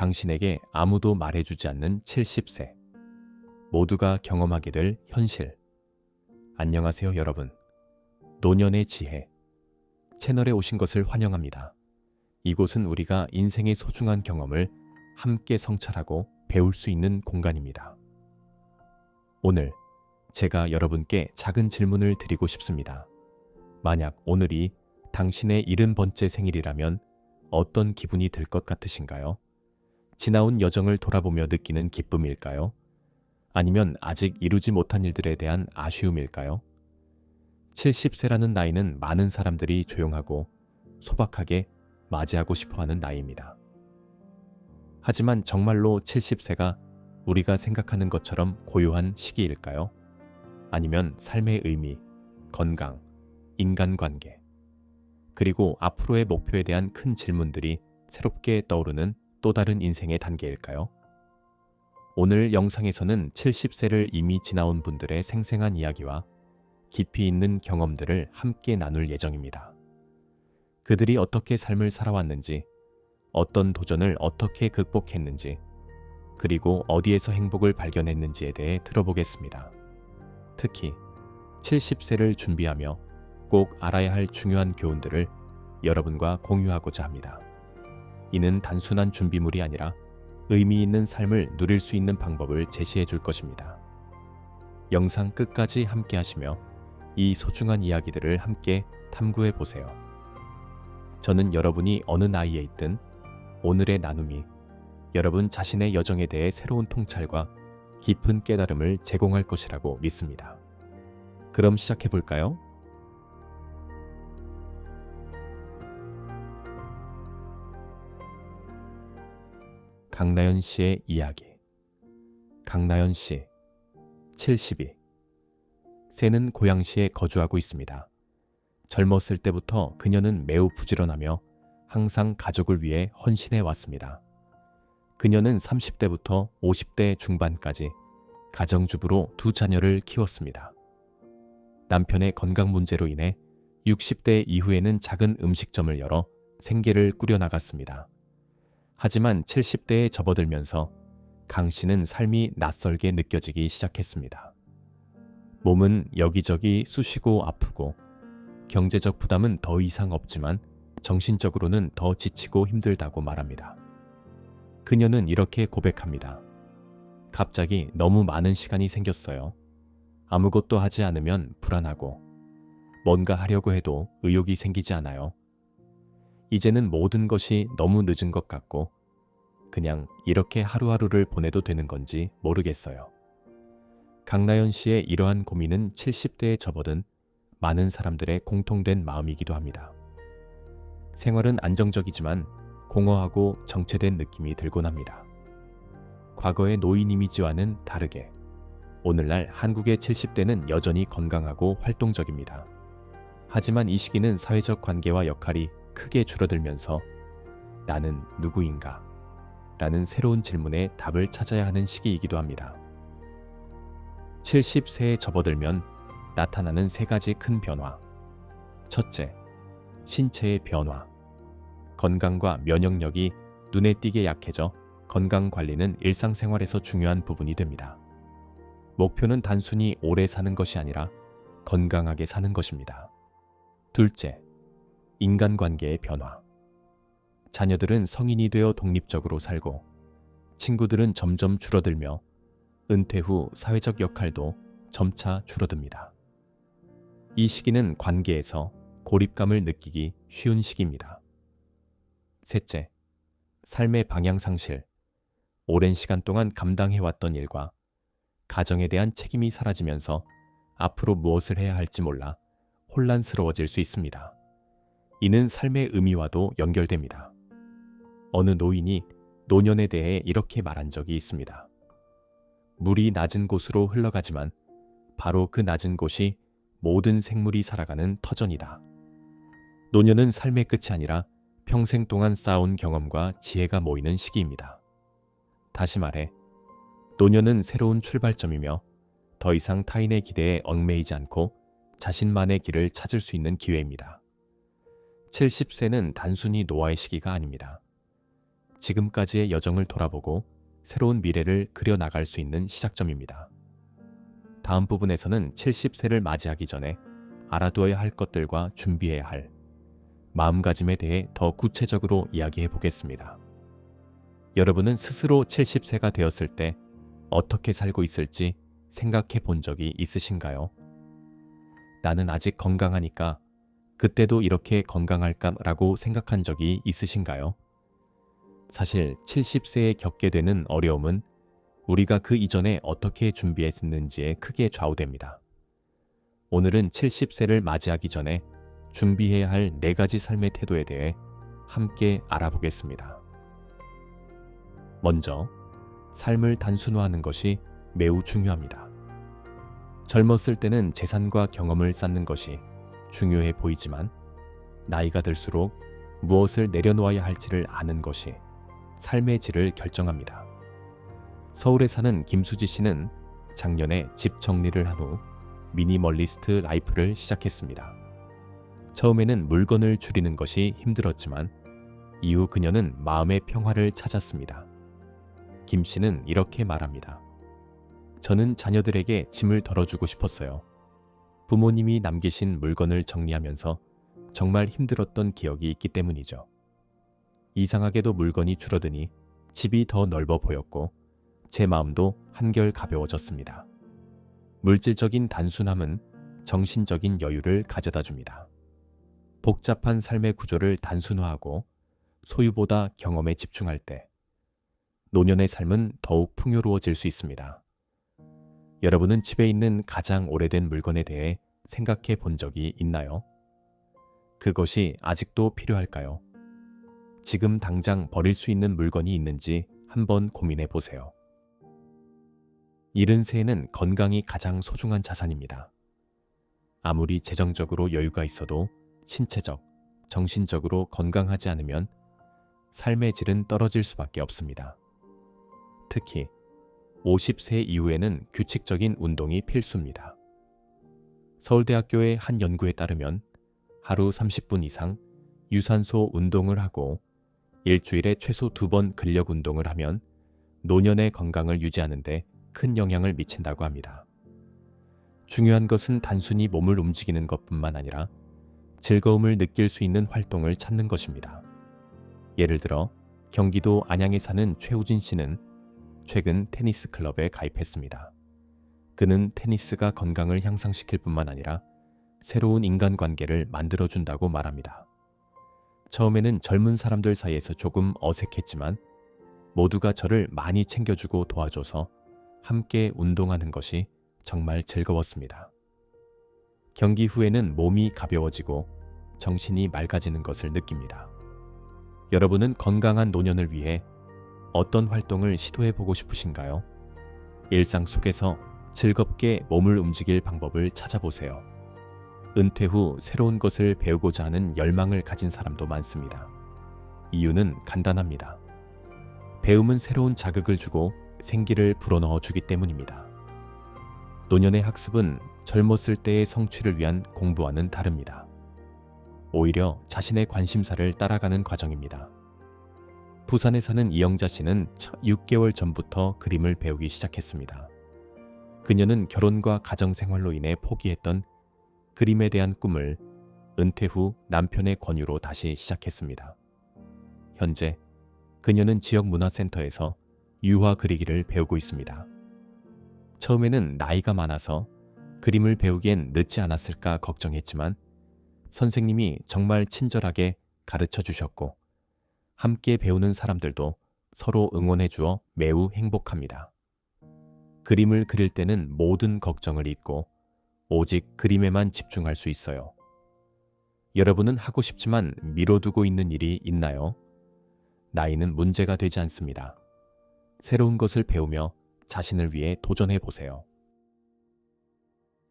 당신에게 아무도 말해주지 않는 70세. 모두가 경험하게 될 현실. 안녕하세요, 여러분. 노년의 지혜 채널에 오신 것을 환영합니다. 이곳은 우리가 인생의 소중한 경험을 함께 성찰하고 배울 수 있는 공간입니다. 오늘 제가 여러분께 작은 질문을 드리고 싶습니다. 만약 오늘이 당신의 70번째 생일이라면 어떤 기분이 들 것 같으신가요? 지나온 여정을 돌아보며 느끼는 기쁨일까요? 아니면 아직 이루지 못한 일들에 대한 아쉬움일까요? 70세라는 나이는 많은 사람들이 조용하고 소박하게 맞이하고 싶어하는 나이입니다. 하지만 정말로 70세가 우리가 생각하는 것처럼 고요한 시기일까요? 아니면 삶의 의미, 건강, 인간관계, 그리고 앞으로의 목표에 대한 큰 질문들이 새롭게 떠오르는 또 다른 인생의 단계일까요? 오늘 영상에서는 70세를 이미 지나온 분들의 생생한 이야기와 깊이 있는 경험들을 함께 나눌 예정입니다. 그들이 어떻게 삶을 살아왔는지, 어떤 도전을 어떻게 극복했는지, 그리고 어디에서 행복을 발견했는지에 대해 들어보겠습니다. 특히 70세를 준비하며 꼭 알아야 할 중요한 교훈들을 여러분과 공유하고자 합니다. 이는 단순한 준비물이 아니라 의미 있는 삶을 누릴 수 있는 방법을 제시해 줄 것입니다. 영상 끝까지 함께 하시며 이 소중한 이야기들을 함께 탐구해 보세요. 저는 여러분이 어느 나이에 있든 오늘의 나눔이 여러분 자신의 여정에 대해 새로운 통찰과 깊은 깨달음을 제공할 것이라고 믿습니다. 그럼 시작해 볼까요? 강나연 씨의 이야기. 강나연 씨, 72. 새는 고양시에 거주하고 있습니다. 젊었을 때부터 그녀는 매우 부지런하며 항상 가족을 위해 헌신해 왔습니다. 그녀는 30대부터 50대 중반까지 가정주부로 두 자녀를 키웠습니다. 남편의 건강 문제로 인해 60대 이후에는 작은 음식점을 열어 생계를 꾸려나갔습니다. 하지만 70대에 접어들면서 강 씨는 삶이 낯설게 느껴지기 시작했습니다. 몸은 여기저기 쑤시고 아프고 경제적 부담은 더 이상 없지만 정신적으로는 더 지치고 힘들다고 말합니다. 그녀는 이렇게 고백합니다. 갑자기 너무 많은 시간이 생겼어요. 아무것도 하지 않으면 불안하고 뭔가 하려고 해도 의욕이 생기지 않아요. 이제는 모든 것이 너무 늦은 것 같고 그냥 이렇게 하루하루를 보내도 되는 건지 모르겠어요. 강나연 씨의 이러한 고민은 70대에 접어든 많은 사람들의 공통된 마음이기도 합니다. 생활은 안정적이지만 공허하고 정체된 느낌이 들곤 합니다. 과거의 노인 이미지와는 다르게 오늘날 한국의 70대는 여전히 건강하고 활동적입니다. 하지만 이 시기는 사회적 관계와 역할이 크게 줄어들면서 나는 누구인가? 라는 새로운 질문에 답을 찾아야 하는 시기이기도 합니다. 70세에 접어들면 나타나는 세 가지 큰 변화. 첫째, 신체의 변화. 건강과 면역력이 눈에 띄게 약해져 건강관리는 일상생활에서 중요한 부분이 됩니다. 목표는 단순히 오래 사는 것이 아니라 건강하게 사는 것입니다. 둘째, 인간관계의 변화. 자녀들은 성인이 되어 독립적으로 살고 친구들은 점점 줄어들며 은퇴 후 사회적 역할도 점차 줄어듭니다. 이 시기는 관계에서 고립감을 느끼기 쉬운 시기입니다. 셋째, 삶의 방향 상실. 오랜 시간 동안 감당해왔던 일과 가정에 대한 책임이 사라지면서 앞으로 무엇을 해야 할지 몰라 혼란스러워질 수 있습니다. 이는 삶의 의미와도 연결됩니다. 어느 노인이 노년에 대해 이렇게 말한 적이 있습니다. 물이 낮은 곳으로 흘러가지만 바로 그 낮은 곳이 모든 생물이 살아가는 터전이다. 노년은 삶의 끝이 아니라 평생 동안 쌓아온 경험과 지혜가 모이는 시기입니다. 다시 말해, 노년은 새로운 출발점이며 더 이상 타인의 기대에 얽매이지 않고 자신만의 길을 찾을 수 있는 기회입니다. 70세는 단순히 노화의 시기가 아닙니다. 지금까지의 여정을 돌아보고 새로운 미래를 그려나갈 수 있는 시작점입니다. 다음 부분에서는 70세를 맞이하기 전에 알아두어야 할 것들과 준비해야 할 마음가짐에 대해 더 구체적으로 이야기해 보겠습니다. 여러분은 스스로 70세가 되었을 때 어떻게 살고 있을지 생각해 본 적이 있으신가요? 나는 아직 건강하니까 그때도 이렇게 건강할까라고 생각한 적이 있으신가요? 사실 70세에 겪게 되는 어려움은 우리가 그 이전에 어떻게 준비했는지에 크게 좌우됩니다. 오늘은 70세를 맞이하기 전에 준비해야 할 4가지 삶의 태도에 대해 함께 알아보겠습니다. 먼저, 삶을 단순화하는 것이 매우 중요합니다. 젊었을 때는 재산과 경험을 쌓는 것이 중요해 보이지만 나이가 들수록 무엇을 내려놓아야 할지를 아는 것이 삶의 질을 결정합니다. 서울에 사는 김수지 씨는 작년에 집 정리를 한 후 미니멀리스트 라이프를 시작했습니다. 처음에는 물건을 줄이는 것이 힘들었지만 이후 그녀는 마음의 평화를 찾았습니다. 김 씨는 이렇게 말합니다. 저는 자녀들에게 짐을 덜어주고 싶었어요. 부모님이 남기신 물건을 정리하면서 정말 힘들었던 기억이 있기 때문이죠. 이상하게도 물건이 줄어드니 집이 더 넓어 보였고 제 마음도 한결 가벼워졌습니다. 물질적인 단순함은 정신적인 여유를 가져다 줍니다. 복잡한 삶의 구조를 단순화하고 소유보다 경험에 집중할 때 노년의 삶은 더욱 풍요로워질 수 있습니다. 여러분은 집에 있는 가장 오래된 물건에 대해 생각해 본 적이 있나요? 그것이 아직도 필요할까요? 지금 당장 버릴 수 있는 물건이 있는지 한번 고민해 보세요. 70세에는 건강이 가장 소중한 자산입니다. 아무리 재정적으로 여유가 있어도 신체적, 정신적으로 건강하지 않으면 삶의 질은 떨어질 수밖에 없습니다. 특히 50세 이후에는 규칙적인 운동이 필수입니다. 서울대학교의 한 연구에 따르면 하루 30분 이상 유산소 운동을 하고 일주일에 최소 2번 근력 운동을 하면 노년의 건강을 유지하는 데 큰 영향을 미친다고 합니다. 중요한 것은 단순히 몸을 움직이는 것뿐만 아니라 즐거움을 느낄 수 있는 활동을 찾는 것입니다. 예를 들어 경기도 안양에 사는 최우진 씨는 최근 테니스 클럽에 가입했습니다. 그는 테니스가 건강을 향상시킬 뿐만 아니라 새로운 인간관계를 만들어준다고 말합니다. 처음에는 젊은 사람들 사이에서 조금 어색했지만 모두가 저를 많이 챙겨주고 도와줘서 함께 운동하는 것이 정말 즐거웠습니다. 경기 후에는 몸이 가벼워지고 정신이 맑아지는 것을 느낍니다. 여러분은 건강한 노년을 위해 어떤 활동을 시도해보고 싶으신가요? 일상 속에서 즐겁게 몸을 움직일 방법을 찾아보세요. 은퇴 후 새로운 것을 배우고자 하는 열망을 가진 사람도 많습니다. 이유는 간단합니다. 배움은 새로운 자극을 주고 생기를 불어넣어 주기 때문입니다. 노년의 학습은 젊었을 때의 성취를 위한 공부와는 다릅니다. 오히려 자신의 관심사를 따라가는 과정입니다. 부산에 사는 이영자 씨는 6개월 전부터 그림을 배우기 시작했습니다. 그녀는 결혼과 가정생활로 인해 포기했던 그림에 대한 꿈을 은퇴 후 남편의 권유로 다시 시작했습니다. 현재 그녀는 지역 문화센터에서 유화 그리기를 배우고 있습니다. 처음에는 나이가 많아서 그림을 배우기엔 늦지 않았을까 걱정했지만 선생님이 정말 친절하게 가르쳐 주셨고 함께 배우는 사람들도 서로 응원해 주어 매우 행복합니다. 그림을 그릴 때는 모든 걱정을 잊고 오직 그림에만 집중할 수 있어요. 여러분은 하고 싶지만 미뤄두고 있는 일이 있나요? 나이는 문제가 되지 않습니다. 새로운 것을 배우며 자신을 위해 도전해 보세요.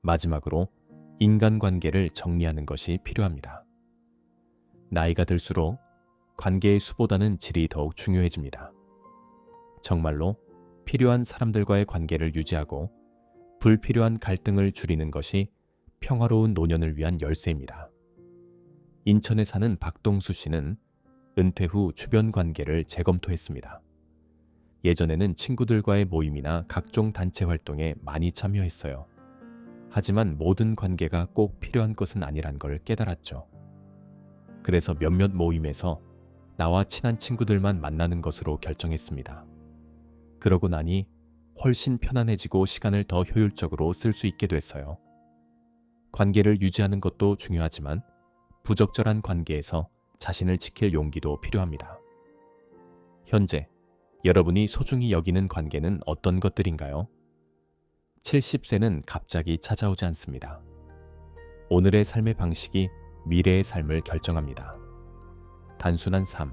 마지막으로 인간관계를 정리하는 것이 필요합니다. 나이가 들수록 관계의 수보다는 질이 더욱 중요해집니다. 정말로 필요한 사람들과의 관계를 유지하고 불필요한 갈등을 줄이는 것이 평화로운 노년을 위한 열쇠입니다. 인천에 사는 박동수 씨는 은퇴 후 주변 관계를 재검토했습니다. 예전에는 친구들과의 모임이나 각종 단체 활동에 많이 참여했어요. 하지만 모든 관계가 꼭 필요한 것은 아니란 걸 깨달았죠. 그래서 몇몇 모임에서 나와 친한 친구들만 만나는 것으로 결정했습니다. 그러고 나니 훨씬 편안해지고 시간을 더 효율적으로 쓸 수 있게 됐어요. 관계를 유지하는 것도 중요하지만 부적절한 관계에서 자신을 지킬 용기도 필요합니다. 현재 여러분이 소중히 여기는 관계는 어떤 것들인가요? 70세는 갑자기 찾아오지 않습니다. 오늘의 삶의 방식이 미래의 삶을 결정합니다. 단순한 삶,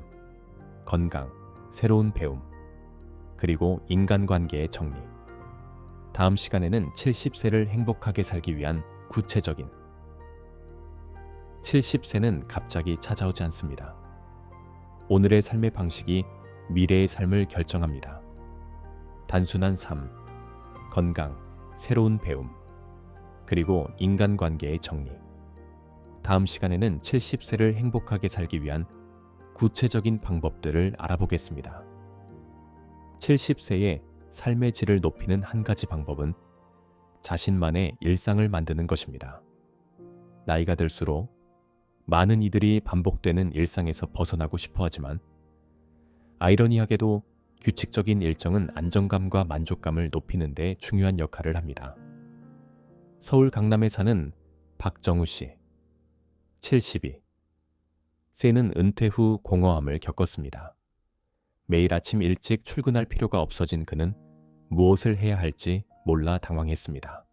건강, 새로운 배움, 그리고 인간관계의 정리. 다음 시간에는 70세를 행복하게 살기 위한 구체적인 70세는 갑자기 찾아오지 않습니다. 오늘의 삶의 방식이 미래의 삶을 결정합니다. 단순한 삶, 건강, 새로운 배움, 그리고 인간관계의 정리. 다음 시간에는 70세를 행복하게 살기 위한 구체적인 방법들을 알아보겠습니다. 70세의 삶의 질을 높이는 한 가지 방법은 자신만의 일상을 만드는 것입니다. 나이가 들수록 많은 이들이 반복되는 일상에서 벗어나고 싶어 하지만 아이러니하게도 규칙적인 일정은 안정감과 만족감을 높이는 데 중요한 역할을 합니다. 서울 강남에 사는 박정우 씨, 72. 세는 은퇴 후 공허함을 겪었습니다. 매일 아침 일찍 출근할 필요가 없어진 그는 무엇을 해야 할지 몰라 당황했습니다.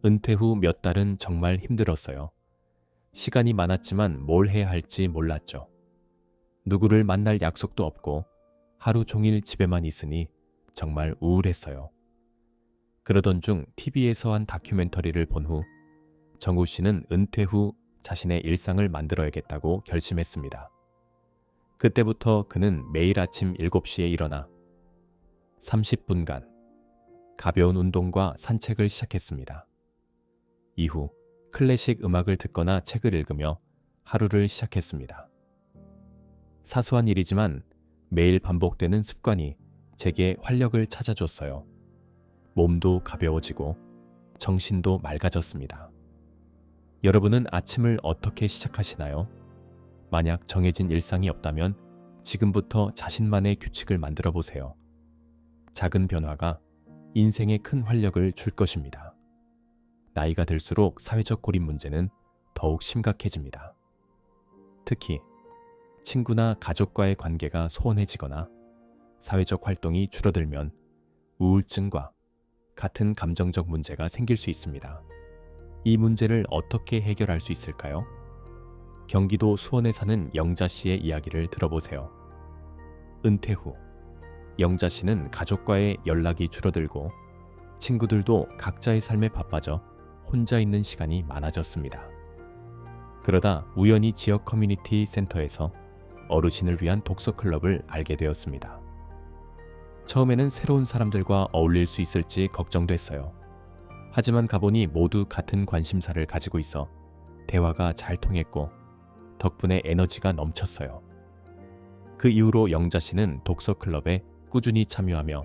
은퇴 후 몇 달은 정말 힘들었어요. 시간이 많았지만 뭘 해야 할지 몰랐죠. 누구를 만날 약속도 없고 하루 종일 집에만 있으니 정말 우울했어요. 그러던 중 TV에서 한 다큐멘터리를 본 후 정우 씨는 은퇴 후 자신의 일상을 만들어야겠다고 결심했습니다. 그때부터 그는 매일 아침 7시에 일어나 30분간 가벼운 운동과 산책을 시작했습니다. 이후 클래식 음악을 듣거나 책을 읽으며 하루를 시작했습니다. 사소한 일이지만 매일 반복되는 습관이 제게 활력을 찾아줬어요. 몸도 가벼워지고 정신도 맑아졌습니다. 여러분은 아침을 어떻게 시작하시나요? 만약 정해진 일상이 없다면 지금부터 자신만의 규칙을 만들어 보세요. 작은 변화가 인생에 큰 활력을 줄 것입니다. 나이가 들수록 사회적 고립 문제는 더욱 심각해집니다. 특히 친구나 가족과의 관계가 소원해지거나 사회적 활동이 줄어들면 우울증과 같은 감정적 문제가 생길 수 있습니다. 이 문제를 어떻게 해결할 수 있을까요? 경기도 수원에 사는 영자 씨의 이야기를 들어보세요. 은퇴 후 영자 씨는 가족과의 연락이 줄어들고 친구들도 각자의 삶에 바빠져 혼자 있는 시간이 많아졌습니다. 그러다 우연히 지역 커뮤니티 센터에서 어르신을 위한 독서 클럽을 알게 되었습니다. 처음에는 새로운 사람들과 어울릴 수 있을지 걱정됐어요. 하지만 가보니 모두 같은 관심사를 가지고 있어 대화가 잘 통했고 덕분에 에너지가 넘쳤어요. 그 이후로 영자 씨는 독서 클럽에 꾸준히 참여하며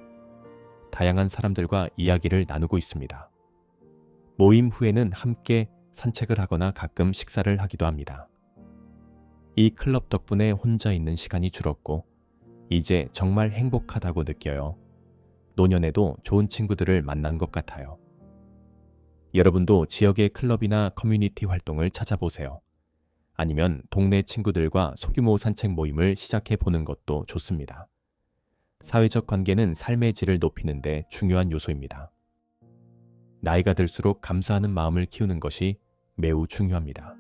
다양한 사람들과 이야기를 나누고 있습니다. 모임 후에는 함께 산책을 하거나 가끔 식사를 하기도 합니다. 이 클럽 덕분에 혼자 있는 시간이 줄었고 이제 정말 행복하다고 느껴요. 노년에도 좋은 친구들을 만난 것 같아요. 여러분도 지역의 클럽이나 커뮤니티 활동을 찾아보세요. 아니면 동네 친구들과 소규모 산책 모임을 시작해 보는 것도 좋습니다. 사회적 관계는 삶의 질을 높이는 데 중요한 요소입니다. 나이가 들수록 감사하는 마음을 키우는 것이 매우 중요합니다.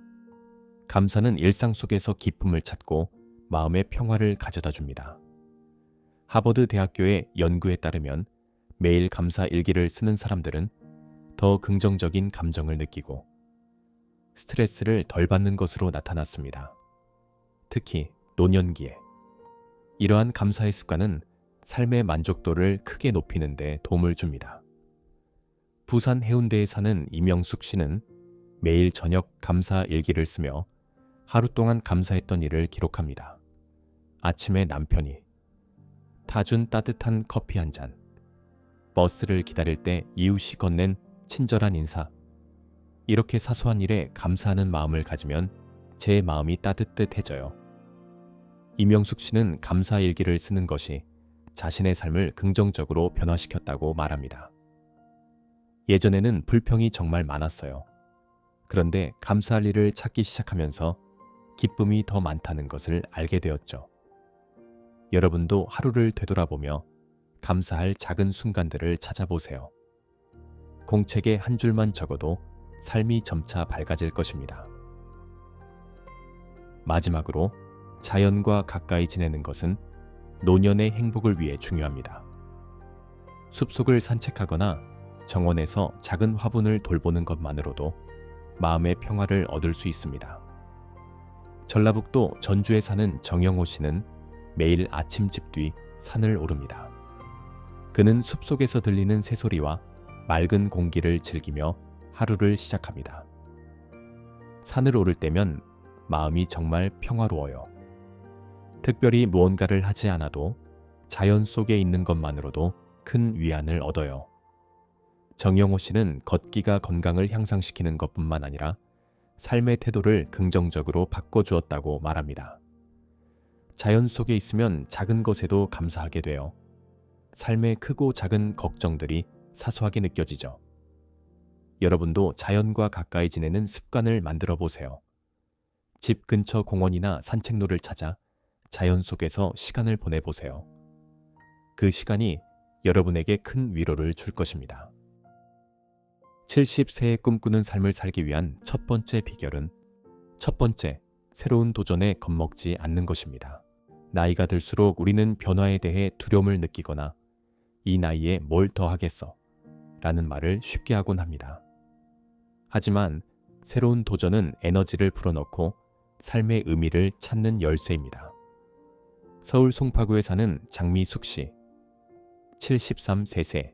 감사는 일상 속에서 기쁨을 찾고 마음의 평화를 가져다 줍니다. 하버드 대학교의 연구에 따르면 매일 감사 일기를 쓰는 사람들은 더 긍정적인 감정을 느끼고 스트레스를 덜 받는 것으로 나타났습니다. 특히 노년기에 이러한 감사의 습관은 삶의 만족도를 크게 높이는 데 도움을 줍니다. 부산 해운대에 사는 이명숙 씨는 매일 저녁 감사 일기를 쓰며 하루 동안 감사했던 일을 기록합니다. 아침에 남편이 타준 따뜻한 커피 한 잔, 버스를 기다릴 때 이웃이 건넨 친절한 인사, 이렇게 사소한 일에 감사하는 마음을 가지면 제 마음이 따뜻해져요. 이명숙 씨는 감사 일기를 쓰는 것이 자신의 삶을 긍정적으로 변화시켰다고 말합니다. 예전에는 불평이 정말 많았어요. 그런데 감사할 일을 찾기 시작하면서 기쁨이 더 많다는 것을 알게 되었죠. 여러분도 하루를 되돌아보며 감사할 작은 순간들을 찾아보세요. 공책에 한 줄만 적어도 삶이 점차 밝아질 것입니다. 마지막으로 자연과 가까이 지내는 것은 노년의 행복을 위해 중요합니다. 숲속을 산책하거나 정원에서 작은 화분을 돌보는 것만으로도 마음의 평화를 얻을 수 있습니다. 전라북도 전주에 사는 정영호 씨는 매일 아침 집 뒤 산을 오릅니다. 그는 숲속에서 들리는 새소리와 맑은 공기를 즐기며 하루를 시작합니다. 산을 오를 때면 마음이 정말 평화로워요. 특별히 무언가를 하지 않아도 자연 속에 있는 것만으로도 큰 위안을 얻어요. 정영호 씨는 걷기가 건강을 향상시키는 것뿐만 아니라 삶의 태도를 긍정적으로 바꿔주었다고 말합니다. 자연 속에 있으면 작은 것에도 감사하게 돼요. 삶의 크고 작은 걱정들이 사소하게 느껴지죠. 여러분도 자연과 가까이 지내는 습관을 만들어 보세요. 집 근처 공원이나 산책로를 찾아 자연 속에서 시간을 보내보세요. 그 시간이 여러분에게 큰 위로를 줄 것입니다. 70세에 꿈꾸는 삶을 살기 위한 첫 번째 비결은 첫 번째, 새로운 도전에 겁먹지 않는 것입니다. 나이가 들수록 우리는 변화에 대해 두려움을 느끼거나 이 나이에 뭘 더 하겠어? 라는 말을 쉽게 하곤 합니다. 하지만 새로운 도전은 에너지를 불어넣고 삶의 의미를 찾는 열쇠입니다. 서울 송파구에 사는 장미숙 씨, 73세는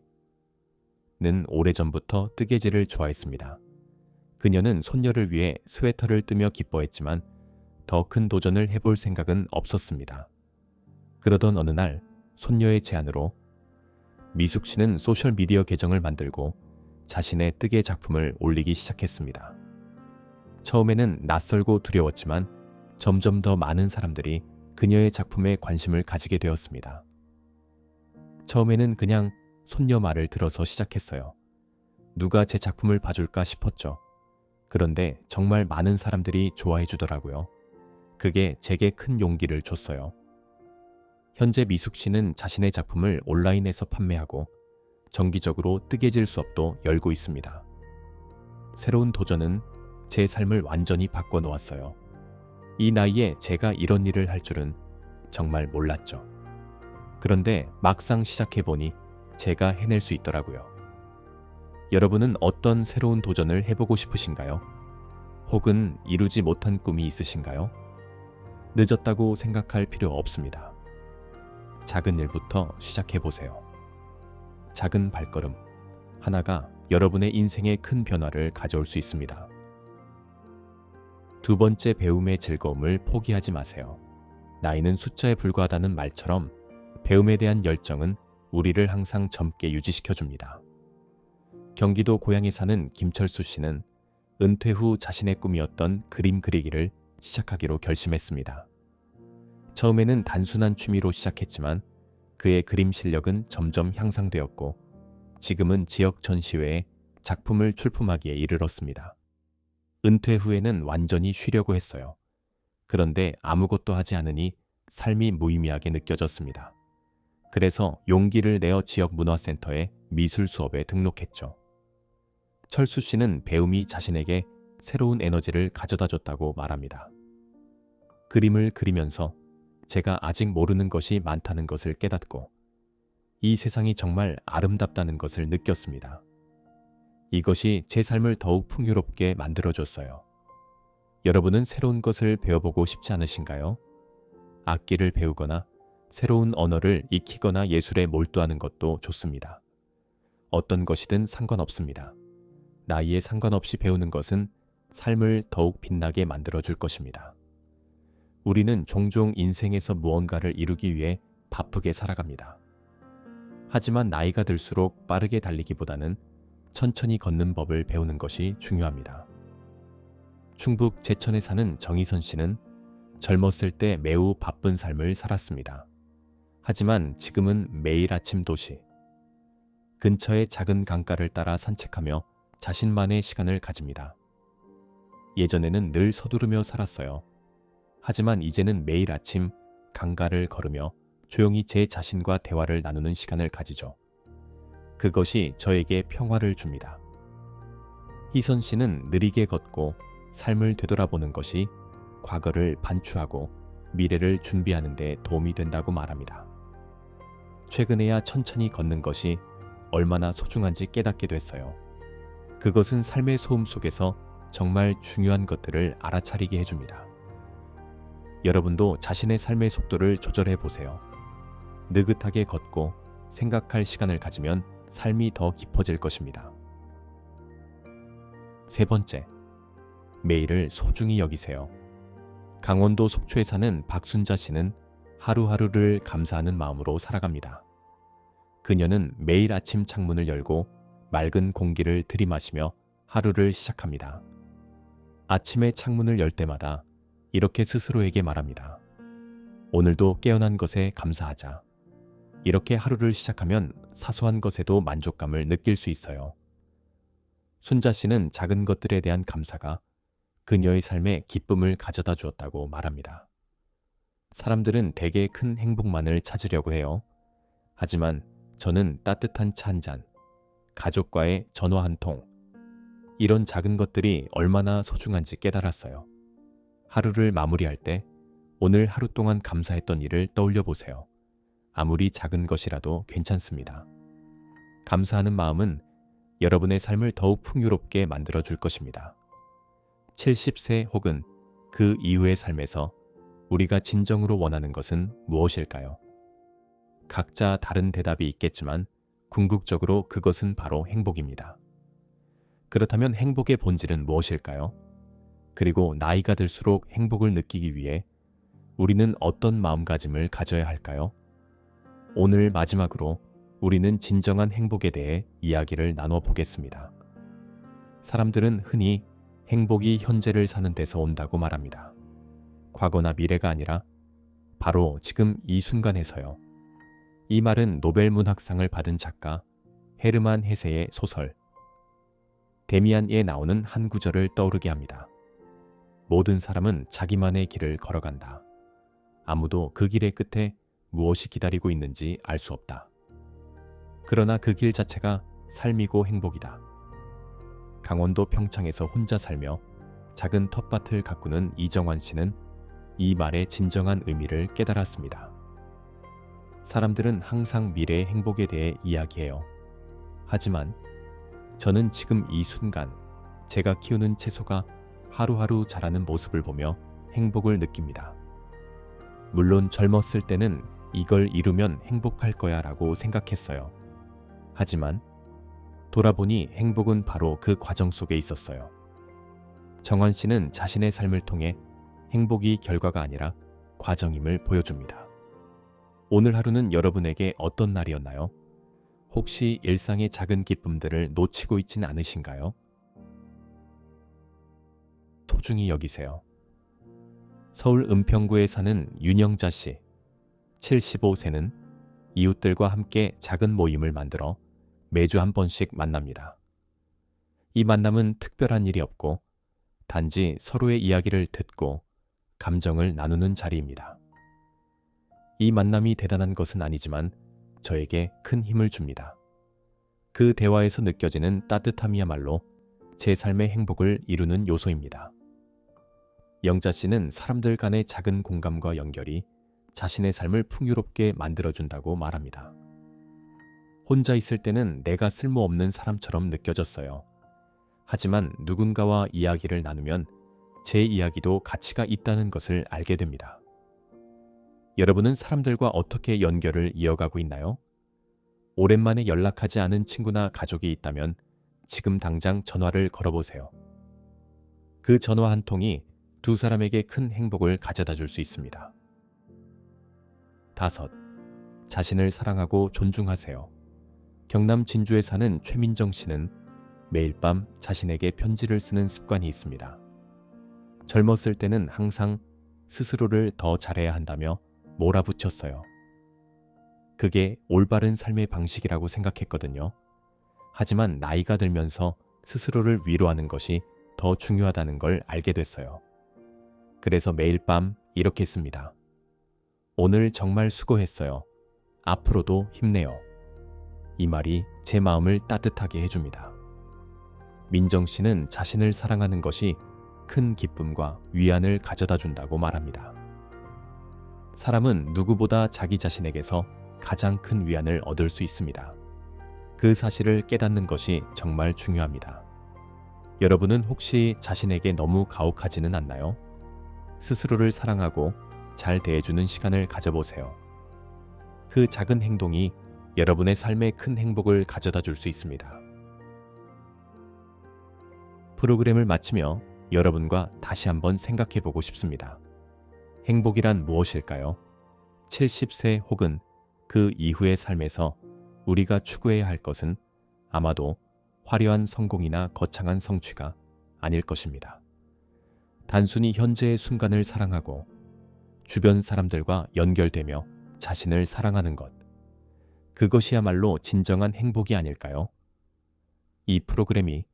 오래전부터 뜨개질을 좋아했습니다. 그녀는 손녀를 위해 스웨터를 뜨며 기뻐했지만 더 큰 도전을 해볼 생각은 없었습니다. 그러던 어느 날 손녀의 제안으로 미숙 씨는 소셜미디어 계정을 만들고 자신의 뜨개 작품을 올리기 시작했습니다. 처음에는 낯설고 두려웠지만 점점 더 많은 사람들이 그녀의 작품에 관심을 가지게 되었습니다. 처음에는 그냥 손녀 말을 들어서 시작했어요. 누가 제 작품을 봐줄까 싶었죠. 그런데 정말 많은 사람들이 좋아해 주더라고요. 그게 제게 큰 용기를 줬어요. 현재 미숙 씨는 자신의 작품을 온라인에서 판매하고 정기적으로 뜨개질 수업도 열고 있습니다. 새로운 도전은 제 삶을 완전히 바꿔놓았어요. 이 나이에 제가 이런 일을 할 줄은 정말 몰랐죠. 그런데 막상 시작해보니 제가 해낼 수 있더라고요. 여러분은 어떤 새로운 도전을 해보고 싶으신가요? 혹은 이루지 못한 꿈이 있으신가요? 늦었다고 생각할 필요 없습니다. 작은 일부터 시작해보세요. 작은 발걸음 하나가 여러분의 인생에 큰 변화를 가져올 수 있습니다. 두 번째, 배움의 즐거움을 포기하지 마세요. 나이는 숫자에 불과하다는 말처럼 배움에 대한 열정은 우리를 항상 젊게 유지시켜줍니다. 경기도 고양에 사는 김철수 씨는 은퇴 후 자신의 꿈이었던 그림 그리기를 시작하기로 결심했습니다. 처음에는 단순한 취미로 시작했지만 그의 그림 실력은 점점 향상되었고 지금은 지역 전시회에 작품을 출품하기에 이르렀습니다. 은퇴 후에는 완전히 쉬려고 했어요. 그런데 아무것도 하지 않으니 삶이 무의미하게 느껴졌습니다. 그래서 용기를 내어 지역 문화센터에 미술 수업에 등록했죠. 철수 씨는 배움이 자신에게 새로운 에너지를 가져다 줬다고 말합니다. 그림을 그리면서 제가 아직 모르는 것이 많다는 것을 깨닫고 이 세상이 정말 아름답다는 것을 느꼈습니다. 이것이 제 삶을 더욱 풍요롭게 만들어줬어요. 여러분은 새로운 것을 배워보고 싶지 않으신가요? 악기를 배우거나 새로운 언어를 익히거나 예술에 몰두하는 것도 좋습니다. 어떤 것이든 상관없습니다. 나이에 상관없이 배우는 것은 삶을 더욱 빛나게 만들어줄 것입니다. 우리는 종종 인생에서 무언가를 이루기 위해 바쁘게 살아갑니다. 하지만 나이가 들수록 빠르게 달리기보다는 천천히 걷는 법을 배우는 것이 중요합니다. 충북 제천에 사는 정희선 씨는 젊었을 때 매우 바쁜 삶을 살았습니다. 하지만 지금은 매일 아침 도시 근처의 작은 강가를 따라 산책하며 자신만의 시간을 가집니다. 예전에는 늘 서두르며 살았어요. 하지만 이제는 매일 아침 강가를 걸으며 조용히 제 자신과 대화를 나누는 시간을 가지죠. 그것이 저에게 평화를 줍니다. 희선 씨는 느리게 걷고 삶을 되돌아보는 것이 과거를 반추하고 미래를 준비하는 데 도움이 된다고 말합니다. 최근에야 천천히 걷는 것이 얼마나 소중한지 깨닫게 됐어요. 그것은 삶의 소음 속에서 정말 중요한 것들을 알아차리게 해줍니다. 여러분도 자신의 삶의 속도를 조절해 보세요. 느긋하게 걷고 생각할 시간을 가지면 삶이 더 깊어질 것입니다. 세 번째, 매일을 소중히 여기세요. 강원도 속초에 사는 박순자 씨는 하루하루를 감사하는 마음으로 살아갑니다. 그녀는 매일 아침 창문을 열고 맑은 공기를 들이마시며 하루를 시작합니다. 아침에 창문을 열 때마다 이렇게 스스로에게 말합니다. 오늘도 깨어난 것에 감사하자. 이렇게 하루를 시작하면 사소한 것에도 만족감을 느낄 수 있어요. 순자 씨는 작은 것들에 대한 감사가 그녀의 삶에 기쁨을 가져다 주었다고 말합니다. 사람들은 대개 큰 행복만을 찾으려고 해요. 하지만 저는 따뜻한 차 한 잔, 가족과의 전화 한 통, 이런 작은 것들이 얼마나 소중한지 깨달았어요. 하루를 마무리할 때 오늘 하루 동안 감사했던 일을 떠올려 보세요. 아무리 작은 것이라도 괜찮습니다. 감사하는 마음은 여러분의 삶을 더욱 풍요롭게 만들어 줄 것입니다. 70세 혹은 그 이후의 삶에서 우리가 진정으로 원하는 것은 무엇일까요? 각자 다른 대답이 있겠지만 궁극적으로 그것은 바로 행복입니다. 그렇다면 행복의 본질은 무엇일까요? 그리고 나이가 들수록 행복을 느끼기 위해 우리는 어떤 마음가짐을 가져야 할까요? 오늘 마지막으로 우리는 진정한 행복에 대해 이야기를 나눠보겠습니다. 사람들은 흔히 행복이 현재를 사는 데서 온다고 말합니다. 과거나 미래가 아니라 바로 지금 이 순간에서요. 이 말은 노벨 문학상을 받은 작가 헤르만 헤세의 소설 데미안에 나오는 한 구절을 떠오르게 합니다. 모든 사람은 자기만의 길을 걸어간다. 아무도 그 길의 끝에 무엇이 기다리고 있는지 알 수 없다. 그러나 그 길 자체가 삶이고 행복이다. 강원도 평창에서 혼자 살며 작은 텃밭을 가꾸는 이정환 씨는 이 말의 진정한 의미를 깨달았습니다. 사람들은 항상 미래의 행복에 대해 이야기해요. 하지만 저는 지금 이 순간 제가 키우는 채소가 하루하루 자라는 모습을 보며 행복을 느낍니다. 물론 젊었을 때는 이걸 이루면 행복할 거야 라고 생각했어요. 하지만 돌아보니 행복은 바로 그 과정 속에 있었어요. 정환 씨는 자신의 삶을 통해 행복이 결과가 아니라 과정임을 보여줍니다. 오늘 하루는 여러분에게 어떤 날이었나요? 혹시 일상의 작은 기쁨들을 놓치고 있진 않으신가요? 소중히 여기세요. 서울 은평구에 사는 윤영자 씨, 75세는 이웃들과 함께 작은 모임을 만들어 매주 한 번씩 만납니다. 이 만남은 특별한 일이 없고 단지 서로의 이야기를 듣고 감정을 나누는 자리입니다. 이 만남이 대단한 것은 아니지만 저에게 큰 힘을 줍니다. 그 대화에서 느껴지는 따뜻함이야말로 제 삶의 행복을 이루는 요소입니다. 영자 씨는 사람들 간의 작은 공감과 연결이 자신의 삶을 풍요롭게 만들어준다고 말합니다. 혼자 있을 때는 내가 쓸모없는 사람처럼 느껴졌어요. 하지만 누군가와 이야기를 나누면 제 이야기도 가치가 있다는 것을 알게 됩니다. 여러분은 사람들과 어떻게 연결을 이어가고 있나요? 오랜만에 연락하지 않은 친구나 가족이 있다면 지금 당장 전화를 걸어보세요. 그 전화 한 통이 두 사람에게 큰 행복을 가져다 줄 수 있습니다. 5. 자신을 사랑하고 존중하세요. 경남 진주에 사는 최민정 씨는 매일 밤 자신에게 편지를 쓰는 습관이 있습니다. 젊었을 때는 항상 스스로를 더 잘해야 한다며 몰아붙였어요. 그게 올바른 삶의 방식이라고 생각했거든요. 하지만 나이가 들면서 스스로를 위로하는 것이 더 중요하다는 걸 알게 됐어요. 그래서 매일 밤 이렇게 씁니다. 오늘 정말 수고했어요. 앞으로도 힘내요. 이 말이 제 마음을 따뜻하게 해줍니다. 민정 씨는 자신을 사랑하는 것이 큰 기쁨과 위안을 가져다 준다고 말합니다. 사람은 누구보다 자기 자신에게서 가장 큰 위안을 얻을 수 있습니다. 그 사실을 깨닫는 것이 정말 중요합니다. 여러분은 혹시 자신에게 너무 가혹하지는 않나요? 스스로를 사랑하고 잘 대해주는 시간을 가져보세요. 그 작은 행동이 여러분의 삶에 큰 행복을 가져다 줄 수 있습니다. 프로그램을 마치며 여러분과 다시 한번 생각해 보고 싶습니다. 행복이란 무엇일까요? 70세 혹은 그 이후의 삶에서 우리가 추구해야 할 것은 아마도 화려한 성공이나 거창한 성취가 아닐 것입니다. 단순히 현재의 순간을 사랑하고 주변 사람들과 연결되며 자신을 사랑하는 것. 그것이야말로 진정한 행복이 아닐까요? 이 프로그램이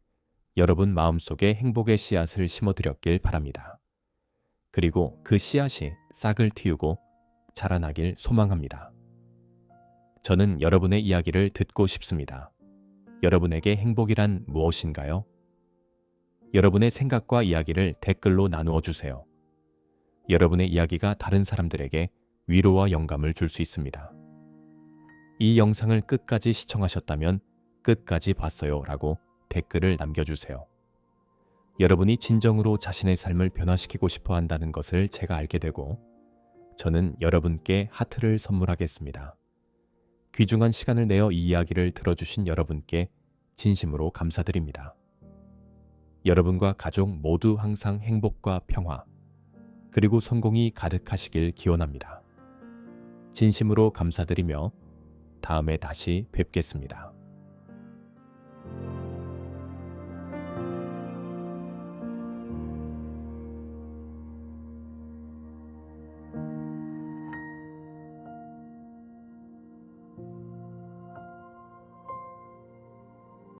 여러분 마음속에 행복의 씨앗을 심어드렸길 바랍니다. 그리고 그 씨앗이 싹을 틔우고 자라나길 소망합니다. 저는 여러분의 이야기를 듣고 싶습니다. 여러분에게 행복이란 무엇인가요? 여러분의 생각과 이야기를 댓글로 나누어 주세요. 여러분의 이야기가 다른 사람들에게 위로와 영감을 줄 수 있습니다. 이 영상을 끝까지 시청하셨다면 끝까지 봤어요 라고 댓글을 남겨주세요. 여러분이 진정으로 자신의 삶을 변화시키고 싶어 한다는 것을 제가 알게 되고 저는 여러분께 하트를 선물하겠습니다. 귀중한 시간을 내어 이 이야기를 들어주신 여러분께 진심으로 감사드립니다. 여러분과 가족 모두 항상 행복과 평화 그리고 성공이 가득하시길 기원합니다. 진심으로 감사드리며 다음에 다시 뵙겠습니다.